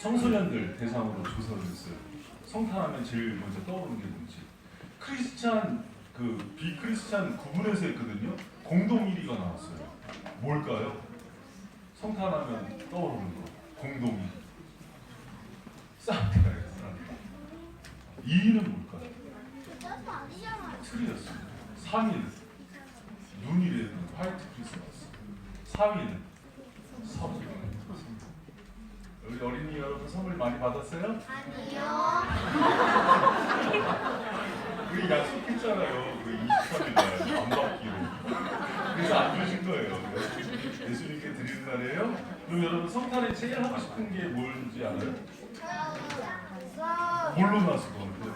청소년들 대상으로 조사를 했어요. 성탄하면 제일 먼저 떠오르는 게 뭔지. 크리스찬 비크리스찬 구분해서 했거든요. 공동 1위가 나왔어요. 뭘까요? 성탄하면 떠오르는 거. 공동 1위. 산타예요. 산타. 2위는 뭘까요? 트리였습니다. 3위는 눈이래요. 화이트 크리스마스. 4위는 선물. 우리 어린이 여러분 선물 많이 받았어요? 아니요. 우리 약속했잖아요. 우리 23일 안 받기로. 그래서 안 주신 거예요. 예수님께 드리는 날이에요. 그럼 여러분 성탄에 제일 하고 싶은 게 뭔지 알아요? 뭘로 나왔을 것 같아요?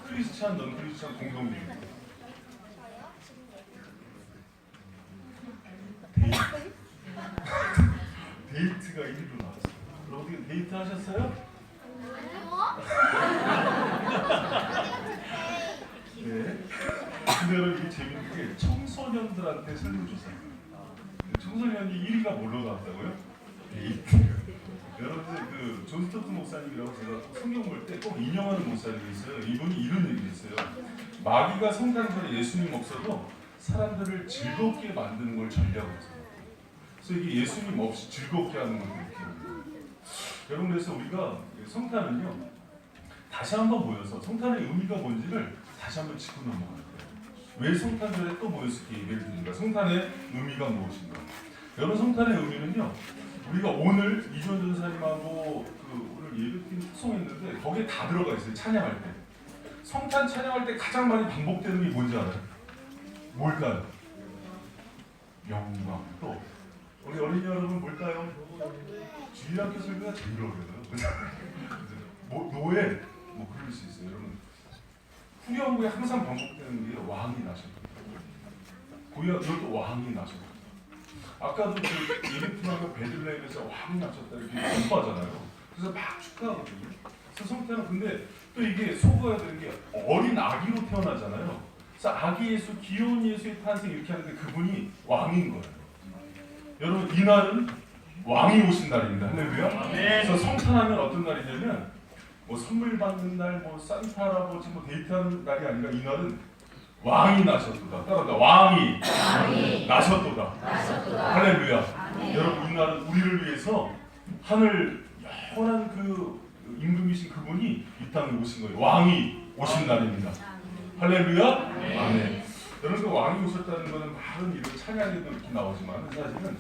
크리스찬, 넌 크리스찬 공동체. 데이트가 1위로 나왔어요. 그럼 어떻게 데이트 하셨어요? 네. 근데 여러분 이게 재밌는 게 청소년들한테 설문조사예요. 청소년이 1위가 뭘로 나왔다고요? 데이트. 여러분 존 스토트 목사님이라고 제가 성경 볼 때 꼭 인용하는 목사님이 있어요. 이분이 이런 얘기를 했어요. 마귀가 성탄절에 예수님 없어도 사람들을 즐겁게 만드는 걸 전략으로. 그래서 이게 예수님 없이 즐겁게 하는 것도 이렇게. 여러분 그래서 우리가 성탄은요 다시 한번 모여서 성탄의 의미가 뭔지를 다시 한번 짚고 넘어가야 돼요. 왜 성탄절에 또 모여서 이렇게 예배를 드립니까? 성탄의 의미가 무엇인가? 여러분 성탄의 의미는요 우리가 오늘 이주원 전사님하고 오늘 예배팀 특송했는데 거기에 다 들어가 있어요. 찬양할 때 성탄 찬양할 때 가장 많이 반복되는 게 뭔지 알아요? 뭘까요? 영광. 또 우리 어린이 여러분 뭘까요? 주일학교 설교가 제일 어려워요. 노예 뭐 그럴 수 있어요. 여러분 후렴구에 항상 반복되는 게 왕이 나셨다. 이것도 왕이 나셨다. 아까도 예배팀하고 베들레헴에서 왕이 나셨다 이렇게 축하하잖아요. 그래서 막 축하하거든요. 그래서 성탄은 근데 또 이게 소거해야 되는 게 어린 아기로 태어나잖아요. 그래서 아기 예수, 귀여운 예수의 탄생 이렇게 하는데 그분이 왕인 거예요. 여러분 이날은 왕이 오신 날입니다. 할렐루야. 그래서 성탄하면 어떤 날이냐면 뭐 선물 받는 날, 뭐 산타 할아버지 뭐 데이트하는 날이 아니라 이날은 왕이 나셨도다. 따라합니다. 왕이 나셨도다. 할렐루야. 여러분 이날은 우리를 위해서 하늘 영원한 임금이신 그분이 이 땅에 오신 거예요. 왕이 오신 날입니다. 할렐루야. 아멘. 여러분 왕이 오셨다는 것은 많은 이런 찬양에도 이렇게 나오지만 사실은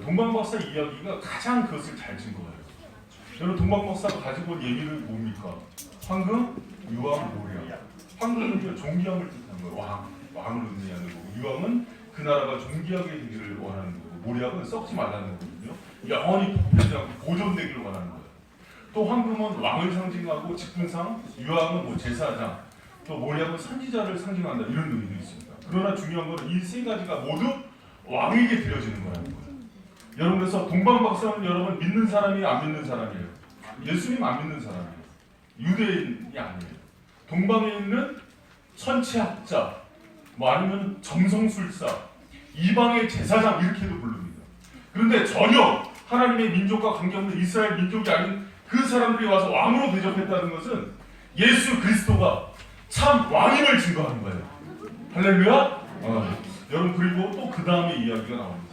동방박사 이야기가 가장 그것을 잘 진 거예요. 여러분 동방박사가 가지고 온 얘기를 뭡니까? 황금, 유황, 모략. 황금은 존귀함을 뜻하는 거예요. 왕을 의미하는 거고 유황은 그 나라가 존귀하게 되기를 원하는 거고 모략은 썩지 말라는 거거든요. 영원히 부패하지 않고 보존되기를 원하는 거예요. 또 황금은 왕을 상징하고 직분상, 유황은 뭐 제사장, 또 모략은 선지자를 상징한다 이런 의미도 있습니다. 그러나 중요한 것은 이 세 가지가 모두 왕에게 드려지는 거라는 거예요. 여러분 그래서 동방박사는 여러분 믿는 사람이 안 믿는 사람이에요. 예수님 안 믿는 사람이에요. 유대인이 아니에요. 동방에 있는 천체학자, 뭐 아니면 점성술사, 이방의 제사장 이렇게도 부릅니다. 그런데 전혀 하나님의 민족과 관계없는 이스라엘 민족이 아닌 그 사람들이 와서 왕으로 대접했다는 것은 예수 그리스도가 참 왕임을 증거하는 거예요. 할렐루야. 여러분 그리고 또 그 다음에 이야기가 나옵니다.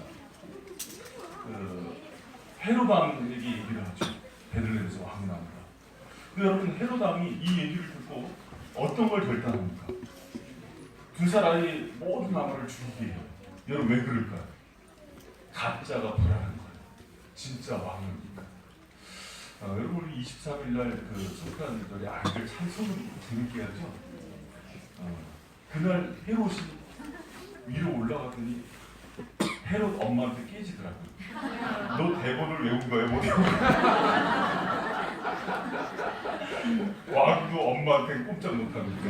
헤로당에게 얘기를 하죠. 베들레헴에서 왕이 나옵니다. 근데 여러분 헤로당이 이 얘기를 듣고 어떤 걸 결단합니까? 두 사람이 모든 나무를 죽이게 해요. 여러분 왜 그럴까요? 가짜가 불안한 거예요. 진짜 왕입니까? 여러분 우리 23일날 성탄절에 아이들 참 소금 재밌게 하죠. 그날 헤롯이 위로 올라가더니 헤롯 엄마한테 깨지더라고요. 너 대본을 외운 거야? 못 외운 거야? 왕도 엄마한테 꼼짝 못하는 거예요.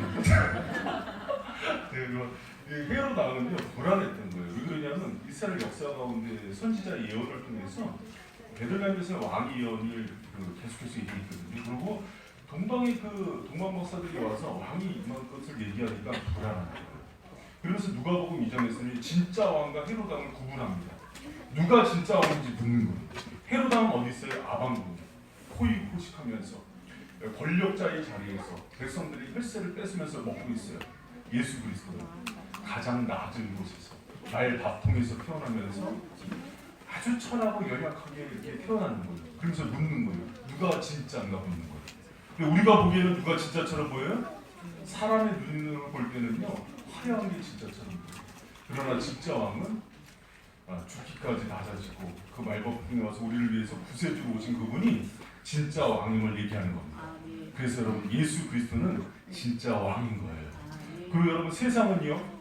헤롯 왕은요 불안했던 거예요. 왜 그러냐면 이스라엘 역사 가운데 선지자 예언을 통해서 베들레헴에서 왕 예언을 계속해서 얘기했거든요. 그리고 동방의 동방 목사들이 와서 왕이 임한 것을 얘기하니까 불안한 거예요. 그래서 누가복음 2장에서는 진짜 왕과 헤롯 왕을 구분합니다. 누가 진짜 왕인지 묻는 거예요. 헤롯 왕은 어디 있어요? 아방궁. 하면서 권력자의 자리에서 백성들이 혈세를 뺏으면서 먹고 있어요. 예수 그리스도는 가장 낮은 곳에서 나의 밥통에서 태어나면서 아주 천하고 연약하게 이렇게 태어나는 거예요. 그러면서 묻는 거예요. 누가 진짜인가 묻는 거예요. 근데 우리가 보기에는 누가 진짜처럼 보여요? 사람의 눈으로 볼 때는요 화려한 게 진짜처럼 보여요. 그러나 진짜 왕은 죽기까지 낮아지고 그 말벗에 와서 우리를 위해서 구세주로 오신 그분이 진짜 왕임을 얘기하는 겁니다. 그래서 여러분 예수 그리스도는 진짜 왕인 거예요. 그리고 여러분 세상은요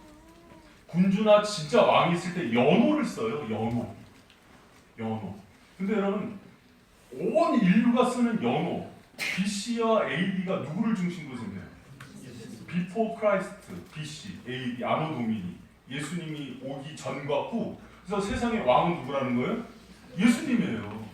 군주나 진짜 왕이 있을 때 연호를 써요. 연호. 근데 여러분 온 인류가 쓰는 연호 BC와 AD가 누구를 중심으로 생겨요? Before Christ, BC, AD, 아노 도미니. 예수님이 오기 전과 후. 그래서 세상의 왕은 누구라는 거예요? 예수님이에요.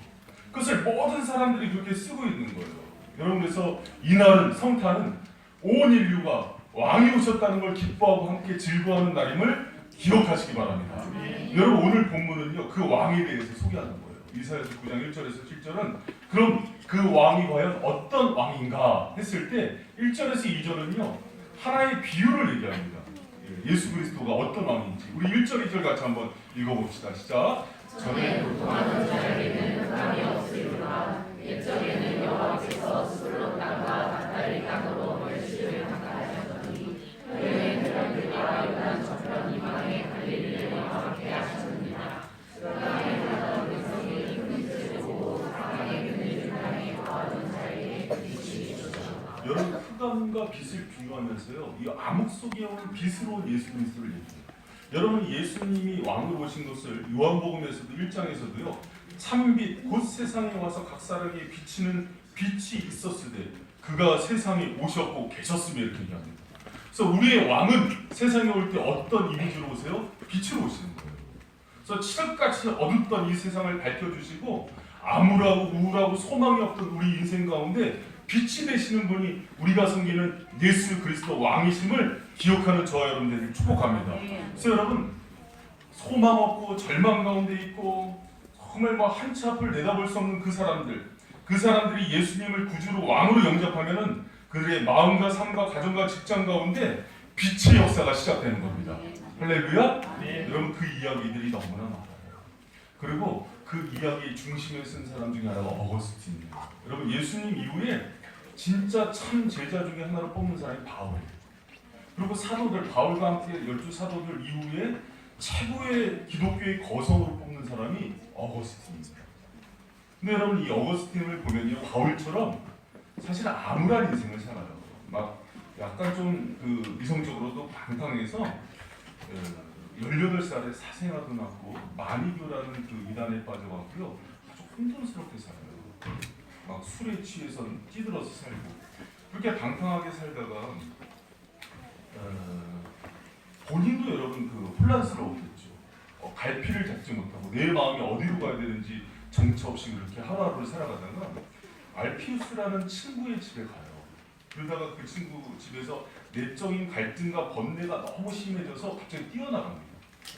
그것을 모든 사람들이 그렇게 쓰고 있는 거예요. 여러분 그래서 이날은 성탄은 온 인류가 왕이 오셨다는 걸 기뻐하고 함께 즐거워하는 날임을 기억하시기 바랍니다. 여러분 오늘 본문은요 그 왕에 대해서 소개하는 거예요. 이사야서 9장 1절에서 7절은 그럼 그 왕이 과연 어떤 왕인가 했을 때 1절에서 2절은요 하나의 비유를 얘기합니다. 예수 그리스도가 어떤 왕인지 우리 1절 2절 같이 한번 읽어봅시다. 시작. 전에 고통하는 자에게는 흑암이 없으리로다. 옛적에는 여호와께서 스불론 땅과 납달리 땅으로 멸시를 당하셨더니 그에는 그들과 요단 저편 이방의 갈릴리와 함께 하셨느니라. 그 땅에 살던 백성이 흠을 보고 사방에 그늘 땅에 거하던 자에게 빛이 있었다. 여러분 흑암과 빛을 비유하면서요 이 암흑 속에 오는 빛으로 온 예수 그리스도를 얘기해요. 여러분 예수님이 왕으로 오신 것을 요한복음에서도 1장에서도요 참빛 곧 세상에 와서 각 사람에게 비치는 빛이 있었을 때 그가 세상에 오셨고 계셨으며 이렇게 얘기합니다. 그래서 우리의 왕은 세상에 올 때 어떤 이미지로 오세요? 빛으로 오시는 거예요. 그래서 칠흑같이 어둡던 이 세상을 밝혀주시고 암울하고 우울하고 소망이 없던 우리 인생 가운데 빛이 되시는 분이 우리가 섬기는 예수 그리스도 왕이심을 기억하는 저와 여러분들을 축복합니다. 그래서 여러분 소망 없고 절망 가운데 있고 정말 한치 앞을 내다볼 수 없는 그 사람들이 예수님을 구주로 왕으로 영접하면은 그들의 마음과 삶과 가정과 직장 가운데 빛의 역사가 시작되는 겁니다. 할렐루야. 여러분 그 이야기들이 너무나 많아요. 그리고 그 이야기의 중심에 쓴 사람 중에 하나가 어거스틴이에요. 여러분 예수님 이후에 진짜 참 제자 중에 하나로 뽑는 사람이 바울이에요. 그리고 사도들 바울과 함께 12사도들 이후에 최고의 기독교의 거성으로 뽑는 사람이 어거스틴입니다. 근데 여러분 이 어거스틴을 보면요 바울처럼 사실 암울한 인생을 살아요. 막 약간 좀 그 이성적으로도 방탕해서 18살에 사생아도 낳고 마니교라는 그 이단에 빠져갖고요 아주 혼돈스럽게 살아요. 막 술에 취해서 찌들어서 살고 그렇게 방탕하게 살다가 본인도 여러분 그 혼란스러웠겠죠. 갈피를 잡지 못하고 내 마음이 어디로 가야 되는지 정처 없이 그렇게 하루하루를 살아가다가 알피우스라는 친구의 집에 가요. 그러다가 그 친구 집에서 내적인 갈등과 번뇌가 너무 심해져서 갑자기 뛰어나갑니다.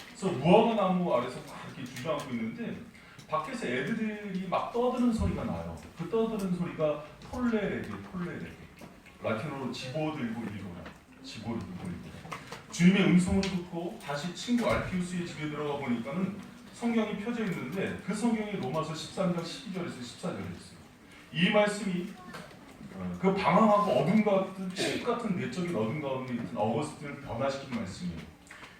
그래서 무화과 나무 아래서 막 이렇게 주저앉고 있는데 밖에서 애들이 막 떠드는 소리가 나요. 그 떠드는 소리가 톨레레게 라틴어로 집어들고 이거나 집어들고 이거나 주님의 음성을 듣고 다시 친구 알피우스의 집에 들어가 보니까는 성경이 펴져 있는데 그 성경이 로마서 13장 12절에서 14절에 있어요. 이 말씀이 그 방황하고 어둠 같은 칩 같은 내적인 어둠 가운데 있던 어거스틴을 변화시킨 말씀이에요.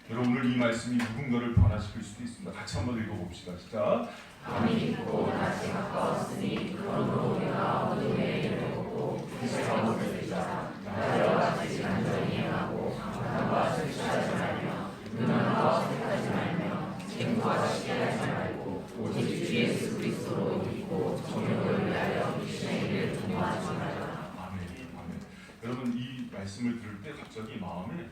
여러분 오늘 이 말씀이 누군가를 변화시킬 수도 있습니다. 같이 한번 읽어봅시다. 시작. 밤이 깊고 낮이 가까웠으니 그러므로 내가 어둠에 이르렀고 빛을 못을 비자 나를 같이 간절히 행하고 강과 실수하지 말며 음란과 택하지 말며 쟁과 시기 하지 말고 오직 주 예수 그리스도로 믿고 정욕을 위하여 귀신의 일을 도모하지 말라. 아멘. 여러분 이 말씀을 들을 때 갑자기 마음에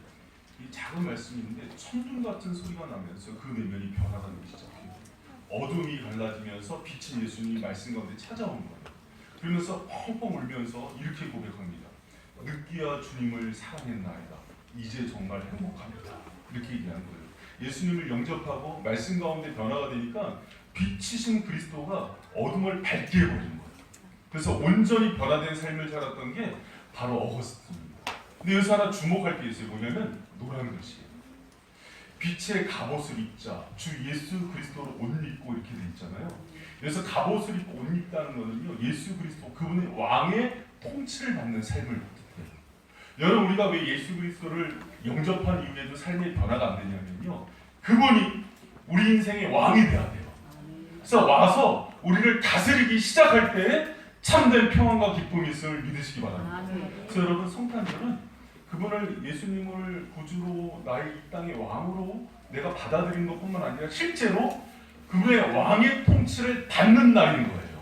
이 작은 말씀인데 천둥 같은 소리가 나면서 그 내면이 변화가 되기 시작해요. 어둠이 갈라지면서 빛인 예수님이 말씀 가운데 찾아오는 거예요. 그러면서 펑펑 울면서 이렇게 고백합니다. 느끼야 주님을 사랑했나이다. 이제 정말 행복합니다. 이렇게 얘기하는 거예요. 예수님을 영접하고 말씀 가운데 변화가 되니까 빛이신 그리스도가 어둠을 밝게 해버리는 거예요. 그래서 온전히 변화된 삶을 살았던 게 바로 어거스틴입니다. 근데 여기서 하나 주목할 게 있어요. 뭐냐면 노란 글씨예요. 빛의 갑옷을 입자, 주 예수 그리스도로 옷 입고 이렇게 돼 있잖아요. 그래서 갑옷을 입고 옷 입다는 거는요, 예수 그리스도 그분의 왕의 통치를 받는 삶을 뜻해요. 여러분, 우리가 왜 예수 그리스도를 영접한 이후에도 삶의 변화가 안 되냐면요, 그분이 우리 인생의 왕이 돼야 돼요. 그래서 와서 우리를 다스리기 시작할 때 참된 평안과 기쁨이 있음을 믿으시기 바랍니다. 그래서 여러분, 성탄절은 그분을 예수님을 구주로 나의 이 땅의 왕으로 내가 받아들인 것뿐만 아니라 실제로 그분의 왕의 통치를 받는 날인 거예요.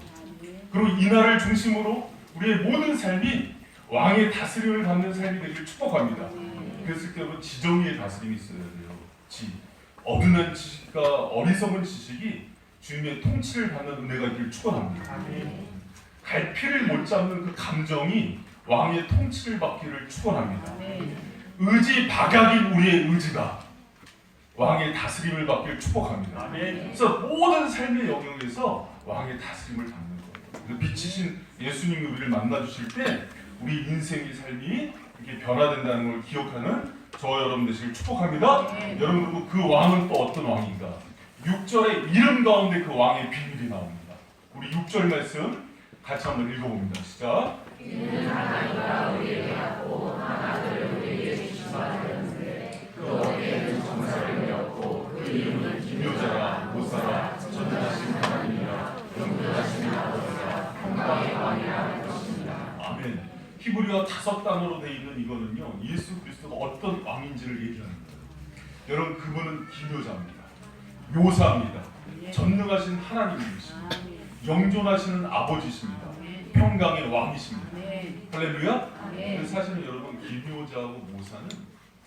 그리고 이 날을 중심으로 우리의 모든 삶이 왕의 다스림을 받는 삶이 되기를 축복합니다. 그랬을 때 여러분, 지정의의 다스림이 있어야 돼요. 어둔한 지식과 어리석은 지식이 주님의 통치를 받는 은혜가 있기를 축원합니다. 갈피를 못 잡는 그 감정이 왕의 통치를 받기를 축원합니다. 의지 박약인 우리의 의지가 왕의 다스림을 받기를 축복합니다. 그래서 모든 삶의 영역에서 왕의 다스림을 받는 거예요. 빛이신 예수님이 우리를 만나주실 때 우리 인생의 삶이 이렇게 변화된다는 걸 기억하는 저와 여러분 되시길 축복합니다. 여러분, 그리고 그 왕은 또 어떤 왕인가? 6절의 이름 가운데 그 왕의 비밀이 나옵니다. 우리 6절 말씀 같이 한번 읽어봅니다. 시작. 이는 하나님과 우리에게 갖고 하나님을 우리에게 주신 바 되었는데 그 어디에는 정사를 배웠고 그 이름은 기묘자라 모사라 전능하신 하나님이라 영원하신 아버지라 평강의 왕이라 할 것입니다. 아멘. 히브리어 5단어로 되어 있는 이거는요, 예수 그리스도가 어떤 왕인지를 얘기하는 거예요. 여러분, 그분은 기묘자입니다. 묘사입니다. 전능하신 하나님이십니다. 영존하시는 아버지십니다. 평강의 왕이십니다. 할렐루야. 그래서 사실은 여러분, 기묘자하고 모사는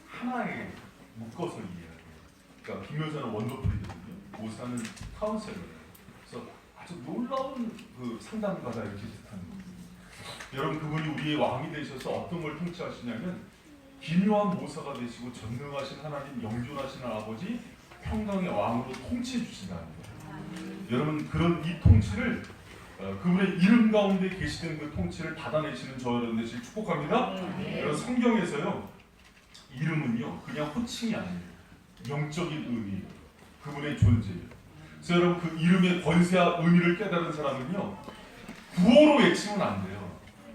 하나에 묶어서 이해해야 돼요. 그러니까 기묘자는 원더풀이거든요. 모사는 카운셀러예요. 그래서 아주 놀라운 그 상담가다 이렇게 뜻하는 거예요. 여러분, 그분이 우리의 왕이 되셔서 어떤 걸 통치하시냐면 기묘한 모사가 되시고 전능하신 하나님, 영존하시는 아버지, 평강의 왕으로 통치해 주신다는 거예요. 여러분, 그런 이 통치를 그분의 이름 가운데 계시된 그 통치를 받아내시는 저 여러분 되시길 축복합니다. 여러분, 성경에서요, 이름은요 그냥 호칭이 아니에요. 영적인 의미, 그분의 존재예요. 그래서 여러분, 그 이름의 권세와 의미를 깨달은 사람은요, 구호로 외치면 안 돼요.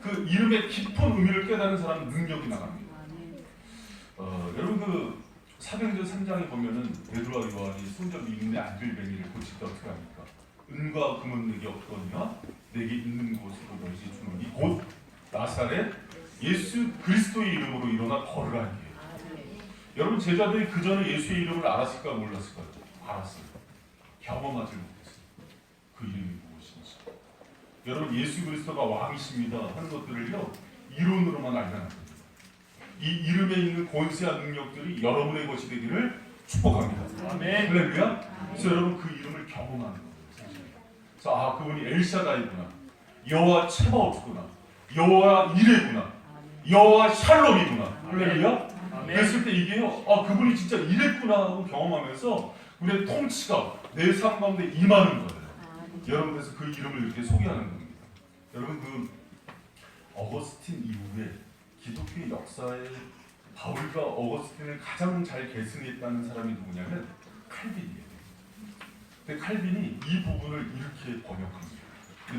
그 이름의 깊은 의미를 깨달은 사람은 능력이 나갑니다. 여러분, 그 사도행전 3장에 보면은 베드로와 요한이 손잡이 있는데 안들뱅이를 고칠 때 어떻게 합니까? 은과 금은 내게 없거니와 내게 있는 곳으로 너희에게 주노니 곧 나사렛 예수 그리스도의 이름으로 일어나 걸으라니. 여러분, 제자들이 그 전에 예수의 이름을 알았을까 몰랐을까요? 알았어요. 경험하지 못했어요. 그 이름이 무엇인지. 여러분, 예수 그리스도가 왕이십니다 하는 것들을요, 이론으로만 알면 안 됩니다. 이 이름에 있는 권세와 능력들이 여러분의 것이 되기를 축복합니다. 아멘. 할렐루야. 그래서 여러분, 그 이름을 경험하는 거예요. 그래서 그분이 엘샤다이구나, 여호와 체바오트구나, 여호와 이레구나, 여호와 샬롬이구나. 할렐루야. 그랬을 때 이게요, 그분이 진짜 이랬구나 하고 경험하면서 우리의 통치가 내 삶 가운데 임하는 거예요. 여러분, 그래서 그 이름을 이렇게 소개하는 겁니다. 여러분, 그 어거스틴 이후에 기독교 역사에 바울과 어거스틴을 가장 잘 계승했다는 사람이 누구냐면 칼빈이에요. 근데 칼빈이 이 부분을 이렇게 번역합니다.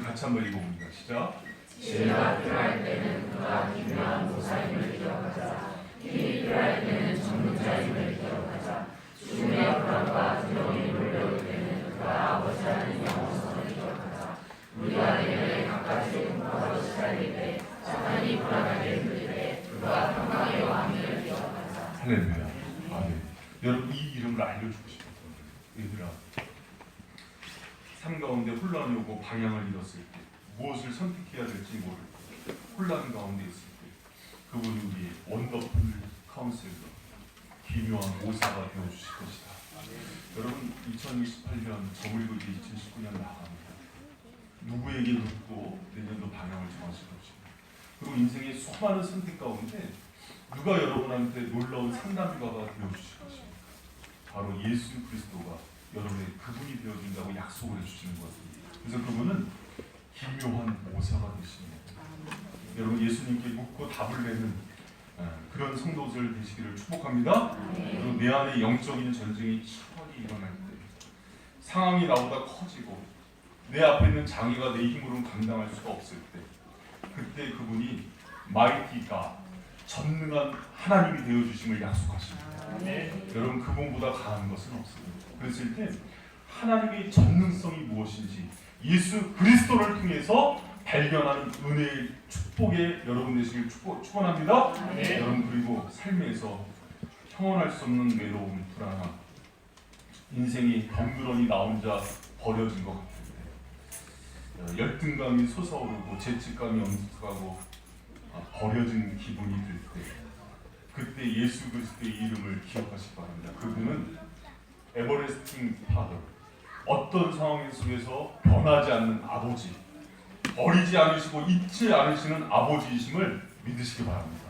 같이 한번 읽어봅니다. 시작. 지혜가 필요할 때는 그가 기묘한 모사임을 기억하자. 힘이 필요할 때는 전능자임을 기억하자. 죽음의 불안과 두려움이 몰려올 때는 그가 아버지라는 영원성을 기억하자. 우리가 내면에 갖가지 공포하고 시달릴 때 사탄이 불안하게 흔들 때 그가 평강의 왕임을 기억하자. 할렐루야. 아멘. 여러분, 이 이름을 알려주고 싶어요. 얘들아, 삶 가운데 혼란이 오고 방향을 잃었을 때, 무엇을 선택해야 될지 모를 때, 혼란 가운데 있을 때, 그분이 우리의 원더풀 카운셀러, 기묘한 모사가 되어주실 것이다. 여러분, 2028년 저물고 이제 2019년 나갑니다. 누구에게 묻고 내년도 방향을 정하실 것입니다. 그리고 인생의 수많은 선택 가운데 누가 여러분한테 놀라운 상담가가 되어주실 것입니다. 바로 예수 그리스도가 여러분의 그분이 되어준다고 약속을 해주시는 것입니다. 그래서 그분은 기묘한 모사, 묘사가 되십니다. 여러분 예수님께 묻고 답을 내는 그런 성도들 되시기를 축복합니다. 그리고 내 안에 영적인 전쟁이 시원히 일어날 때 상황이 나보다 커지고 내 앞에 있는 장애가 내 힘으로는 감당할 수가 없을 때 그때 그분이 마이티가 전능한 하나님이 되어주심을 약속하십니다. 여러분 그분보다 강한 것은 없습니다. 그랬을 때 하나님의 전능성이 무엇인지 예수 그리스도를 통해서 발견하는 은혜의 축복에 여러분 되시길 축원합니다. 여러분 그리고 삶에서 평온할 수 없는 외로움, 불안함, 인생이 덩그러니 나 혼자 버려진 것 같을 때 열등감이 솟아오르고 죄책감이 엄습하고 버려진 기분이 들 때 그때 예수 그리스도의 이름을 기억하시기 바랍니다. 그분은 에버레스팅 파더, 어떤 상황 속에서 변하지 않는 아버지, 버리지 않으시고 잊지 않으시는 아버지이심을 믿으시기 바랍니다.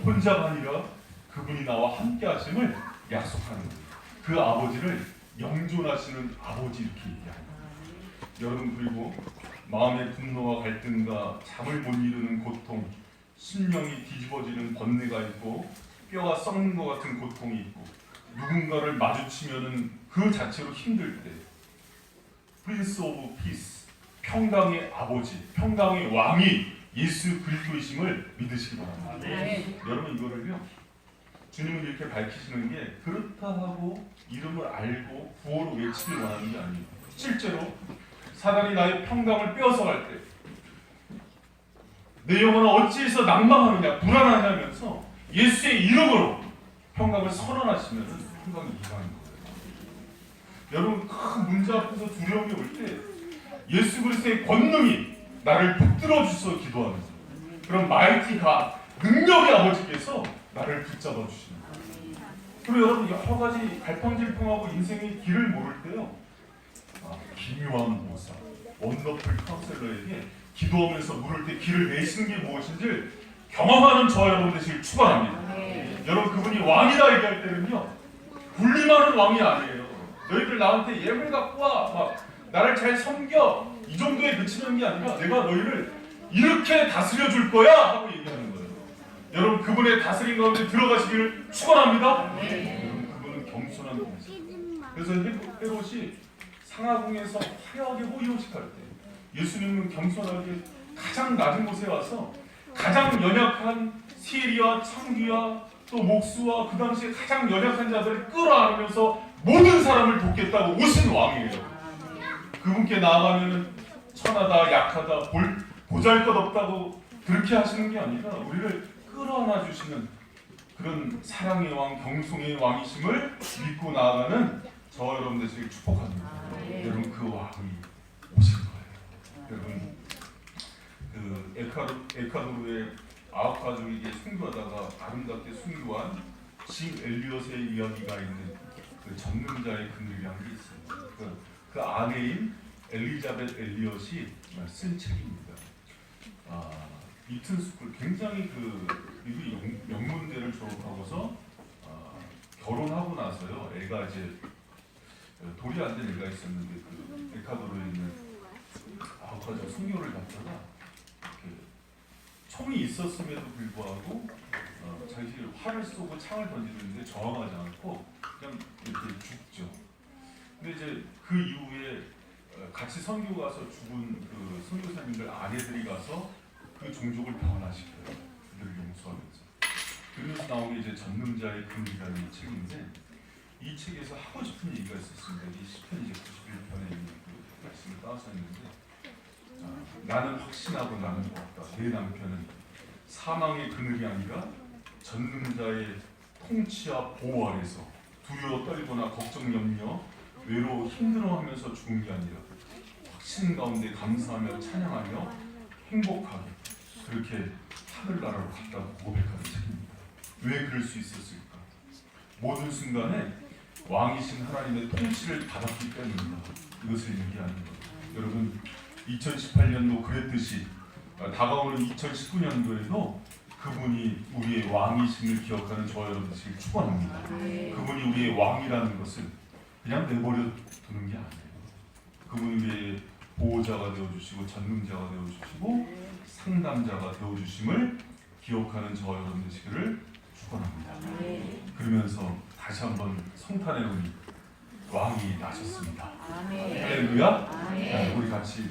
혼자가 아니라 그분이 나와 함께 하심을 약속하는 거예요. 그 아버지를 영존하시는 아버지 이렇게 얘기합니다. 여러분 그리고 마음의 분노와 갈등과 잠을 못 이루는 고통, 심령이 뒤집어지는 번뇌가 있고 뼈가 썩는 것 같은 고통이 있고 누군가를 마주치면은 그 자체로 힘들 때 프린스 오브 피스, 평강의 아버지, 평강의 왕이 예수 그리스도이심을 믿으시기 바랍니다. 여러분 이거를요 주님은 이렇게 밝히시는 게 그렇다 하고 이름을 알고 구호로 외치길 원하는 게 아니에요. 실제로 사단이 나의 평강을 빼앗아갈 때 내 영혼은 어찌해서 낭망하느냐 불안하냐면서 예수의 이름으로 평강을 선언하시면 평강이 임하는 거예요. 여러분 큰 문제 앞에서 두려움이 올 때 예수 그리스도의 권능이 나를 붙들어 주셔서 기도하면서 그런 마이티가 능력의 아버지께서 나를 붙잡아 주시는 거예요. 그리고 여러분 여러 가지 갈팡질팡하고 인생의 길을 모를 때요 기묘한 모사, 원더풀 카운셀러에게 기도하면서 물을 때 길을 내시는 게 무엇인지 경험하는 저와 여러분 되시길 축원합니다. 여러분 그분이 왕이다 얘기할 때는요 군림하는 왕이 아니에요. 너희들 나한테 예물 갖고 와, 막 나를 잘 섬겨 이 정도에 그치는 게 아니라 내가 너희를 이렇게 다스려 줄 거야 하고 얘기하는 거예요. 여러분 그분의 다스림 가운데 들어가시기를 축원합니다. 여러분 그분은 겸손한 분이세요. 그래서 헤롯이 상하궁에서 화려하게 호의호식할 때 예수님은 겸손하게 가장 낮은 곳에 와서 가장 연약한 세리와 창귀와 또 목수와 그 당시에 가장 연약한 자들을 끌어안으면서 모든 사람을 돕겠다고 오신 왕이에요. 그분께 나아가면 천하다 약하다 보잘것없다고 그렇게 하시는 게 아니라 우리를 끌어안아 주시는 그런 사랑의 왕, 경송의 왕이심을 믿고 나아가는 저와 여러분 되시길 축복합니다. 여러분 그 왕이 오신 거예요. 여러분 그 에콰도르의 아홉 가족에게 순교하다가 아름답게 순교한 짐 엘리엇의 이야기가 있는 그 전능자의 그늘이라는 게 있어요. 그 아내인 엘리자벳 엘리엇이 쓴 책입니다. 이튼 스쿨 굉장히 그 미국 명문대를 졸업하고서 결혼하고 나서요 애가 이제 돌이 안 된 애가 있었는데 그 에콰도르에 있는 아홉 가족 순교를 갔다가 총이 있었음에도 불구하고 자기 활을 쏘고 창을 던지는데 저항하지 않고 그냥 이렇게 죽죠. 근데 이제 그 이후에 같이 선교 가서 죽은 그 선교사님들 아내들이 가서 그 종족을 변화시켜요. 그들을 용서하면서. 그러면서 나온 게 이제 전능자의 그늘이라는 책인데 이 책에서 하고 싶은 얘기가 있었습니다. 이 시편 이제 91편에 있는 그 말씀을 따서 했는데 나는 확신하고 나는 없다. 내 남편은 사망의 그늘이 아니라 전능자의 통치와 보호 아래서 두려워 떨거나 걱정 염려 외로워 힘들어하면서 죽은 게 아니라 확신 가운데 감사하며 찬양하며 행복하게 그렇게 하늘나라로 갔다고 고백하는 책입니다. 왜 그럴 수 있었을까? 모든 순간에 왕이신 하나님의 통치를 받았기 때문입니다. 이것을 얘기하는 거예요. 여러분 2018년도 그랬듯이 다가오는 2019년도에도 그분이 우리의 왕이심을 기억하는 저와 여러분들을 축원합니다. 그분이 우리의 왕이라는 것을 그냥 내버려 두는 게 아니에요. 그분이 우리의 보호자가 되어주시고 전능자가 되어주시고 상담자가 되어주심을 기억하는 저 여러분 되시기를 축원합니다. 그러면서 다시 한번 성탄의 은이 왕이 나셨습니다. 할렐루야. 우리 같이